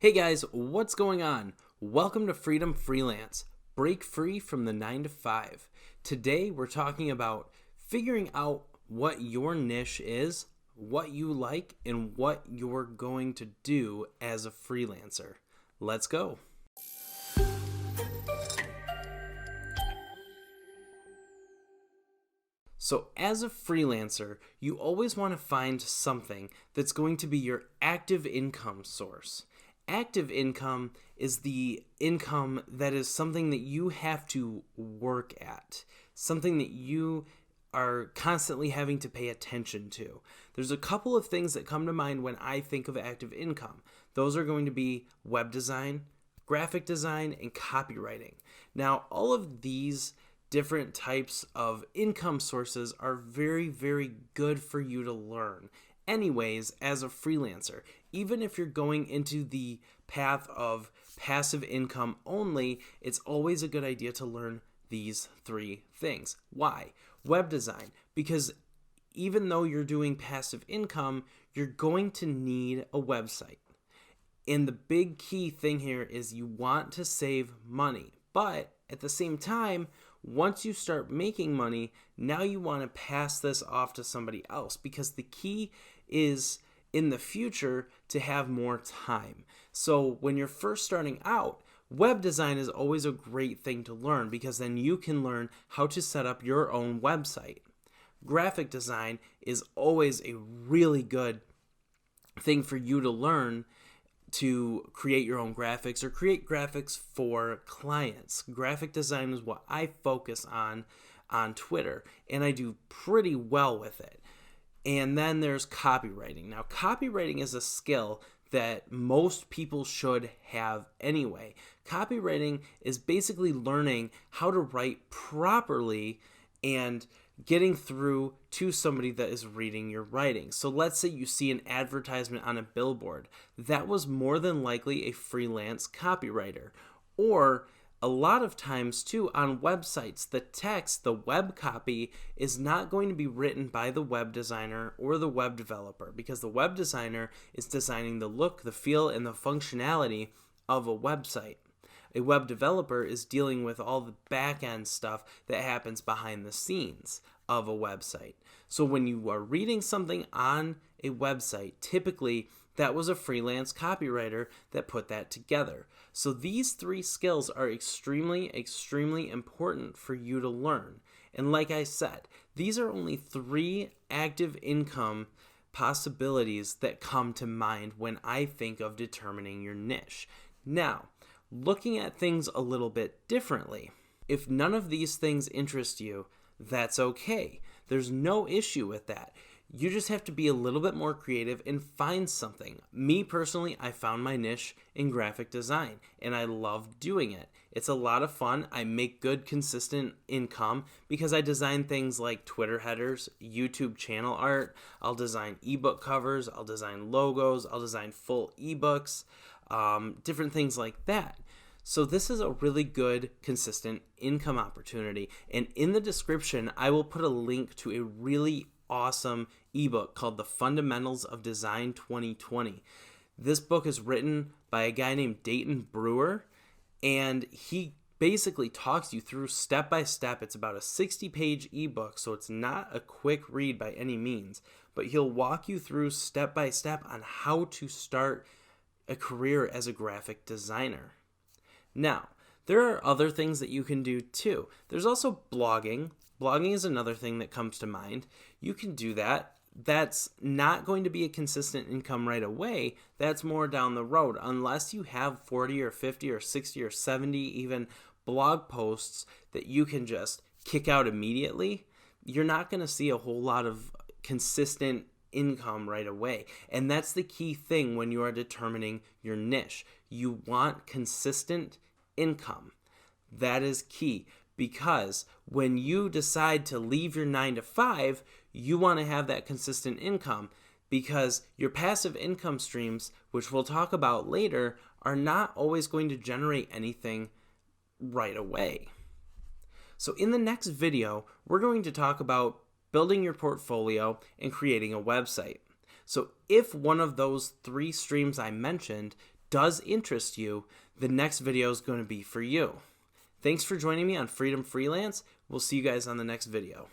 Hey guys, what's going on? Welcome to Freedom Freelance. Break free from the 9 to 5. Today we're talking about figuring out what your niche is, what you like, and what you're going to do as a freelancer. Let's go. So as a freelancer, you always want to find something that's going to be your active income source. Active income is the income that is something that you have to work at, something that you are constantly having to pay attention to. There's a couple of things that come to mind when I think of active income. Those are going to be web design, graphic design, and copywriting. Now, all of these different types of income sources are very, very good for you to learn anyways as a freelancer. Even if you're going into the path of passive income only, it's always a good idea to learn these three things. Why? Web design, because even though you're doing passive income, you're going to need a website. And the big key thing here is you want to save money, but at the same time, once you start making money, now you want to pass this off to somebody else, because the key is in the future to have more time. So when you're first starting out, web design is always a great thing to learn, because then you can learn how to set up your own website. Graphic design is always a really good thing for you to learn to create your own graphics or create graphics for clients. Graphic design is what I focus on Twitter, and I do pretty well with it. And then there's copywriting. Now, copywriting is a skill that most people should have anyway. Copywriting is basically learning how to write properly and getting through to somebody that is reading your writing. So let's say you see an advertisement on a billboard. That was more than likely a freelance copywriter. Or a lot of times too, on websites, the text, the web copy is not going to be written by the web designer or the web developer, because the web designer is designing the look, the feel, and the functionality of a website. A web developer is dealing with all the back-end stuff that happens behind the scenes of a website. So when you are reading something on a website, typically that was a freelance copywriter that put that together. So these three skills are extremely, extremely important for you to learn. And like I said, these are only three active income possibilities that come to mind when I think of determining your niche. Now, looking at things a little bit differently. If none of these things interest you, that's okay. There's no issue with that. You just have to be a little bit more creative and find something. Me personally, I found my niche in graphic design, and I love doing it. It's a lot of fun. I make good, consistent income because I design things like Twitter headers, YouTube channel art. I'll design ebook covers. I'll design logos. I'll design full ebooks. Different things like that. So this is a really good, consistent income opportunity. And in the description, I will put a link to a really awesome ebook called The Fundamentals of Design 2020. This book is written by a guy named Dayton Brewer, and he basically talks you through step by step. It's about a 60-page ebook, so it's not a quick read by any means, but he'll walk you through step by step on how to start a career as a graphic designer. Now, there are other things that you can do too. There's also blogging. Blogging is another thing that comes to mind. You can do that. That's not going to be a consistent income right away. That's more down the road. Unless you have 40 or 50 or 60 or 70 even blog posts that you can just kick out immediately, you're not going to see a whole lot of consistent income right away. And that's the key thing when you are determining your niche. You want consistent income. That is key, because when you decide to leave your 9 to 5, you want to have that consistent income, because your passive income streams, which we'll talk about later, are not always going to generate anything right away. So in the next video, we're going to talk about building your portfolio and creating a website. So if one of those three streams I mentioned does interest you, the next video is going to be for you. Thanks for joining me on Freedom Freelance. We'll see you guys on the next video.